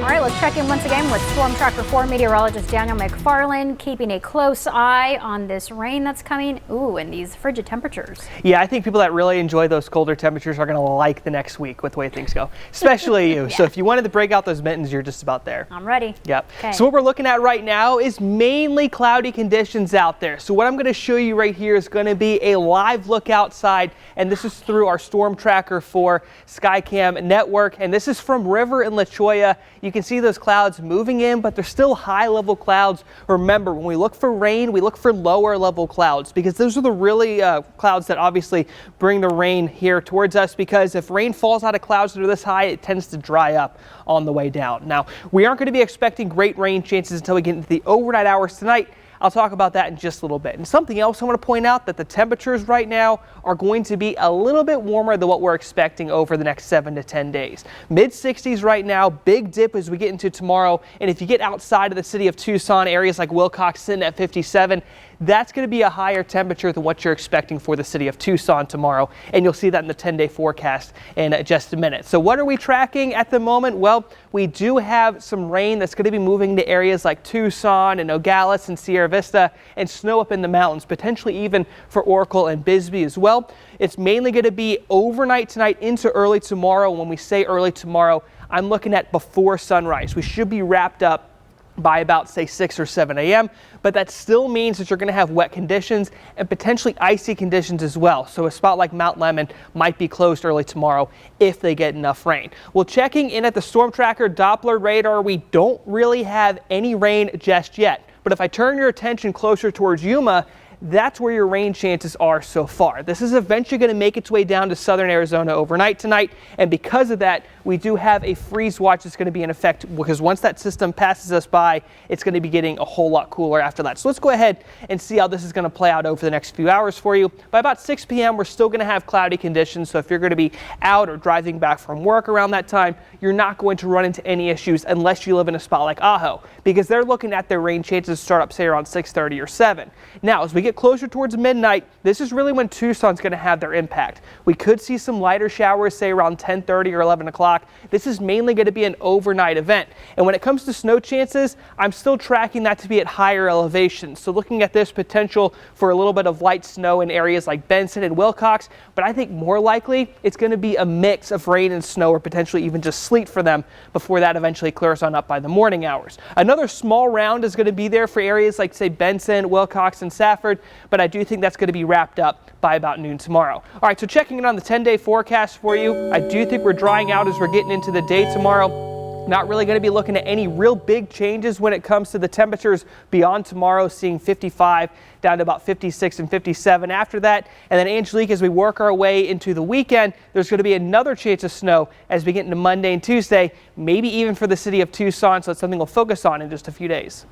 All right, let's check in once again with Storm Tracker 4 meteorologist Daniel McFarland, keeping a close eye on this rain that's coming. Ooh, and these frigid temperatures. Yeah, I think people that really enjoy those colder temperatures are going to like the next week with the way things go, especially you. Yeah. So if you wanted to break out those mittens, you're just about there. I'm ready. Yep. Okay. So what we're looking at right now is mainly cloudy conditions out there. So what I'm going to show you right here is going to be a live look outside, and this is through our Storm Tracker 4 Skycam network, and this is from River and La Cholla. You can see those clouds moving in, but they're still high-level clouds. Remember, when we look for rain, we look for lower-level clouds because those are the really clouds that obviously bring the rain here towards us, because if rain falls out of clouds that are this high, it tends to dry up on the way down. Now, we aren't going to be expecting great rain chances until we get into the overnight hours tonight. I'll talk about that in just a little bit. And something else I want to point out, that the temperatures right now are going to be a little bit warmer than what we're expecting over the next 7 to 10 days. Mid 60s right now, big dip as we get into tomorrow. And if you get outside of the city of Tucson, areas like Wilcox sitting at 57, that's going to be a higher temperature than what you're expecting for the city of Tucson tomorrow. And you'll see that in the 10-day forecast in just a minute. So what are we tracking at the moment? Well, we do have some rain that's going to be moving to areas like Tucson and Nogales and Sierra Vista, and snow up in the mountains, potentially even for Oracle and Bisbee as well. It's mainly going to be overnight tonight into early tomorrow. When we say early tomorrow, I'm looking at before sunrise. We should be wrapped up by about, say, 6 or 7 a.m. But that still means that you're going to have wet conditions and potentially icy conditions as well. So a spot like Mount Lemmon might be closed early tomorrow if they get enough rain. Well, checking in at the Storm Tracker Doppler radar, we don't really have any rain just yet. But if I turn your attention closer towards Yuma, that's where your rain chances are so far. This is eventually going to make its way down to southern Arizona overnight tonight, and because of that, we do have a freeze watch that's going to be in effect, because once that system passes us by, it's going to be getting a whole lot cooler after that. So let's go ahead and see how this is going to play out over the next few hours for you. By about 6 p.m., we're still going to have cloudy conditions, so if you're going to be out or driving back from work around that time, you're not going to run into any issues unless you live in a spot like Ajo, because they're looking at their rain chances to start up, say, around 6:30 or 7. Now, as we get closer towards midnight, this is really when Tucson's going to have their impact. We could see some lighter showers, say around 10:30 or 11 o'clock. This is mainly going to be an overnight event. And when it comes to snow chances, I'm still tracking that to be at higher elevations. So looking at this potential for a little bit of light snow in areas like Benson and Wilcox, but I think more likely it's going to be a mix of rain and snow, or potentially even just sleet for them before that eventually clears on up by the morning hours. Another small round is going to be there for areas like, say, Benson, Wilcox, and Safford, but I do think that's going to be wrapped up by about noon tomorrow. All right, so checking in on the 10-day forecast for you, I do think we're drying out as we're getting into the day tomorrow. Not really going to be looking at any real big changes when it comes to the temperatures beyond tomorrow, seeing 55 down to about 56 and 57 after that. And then, Angelique, as we work our way into the weekend, there's going to be another chance of snow as we get into Monday and Tuesday, maybe even for the city of Tucson. So it's something we'll focus on in just a few days.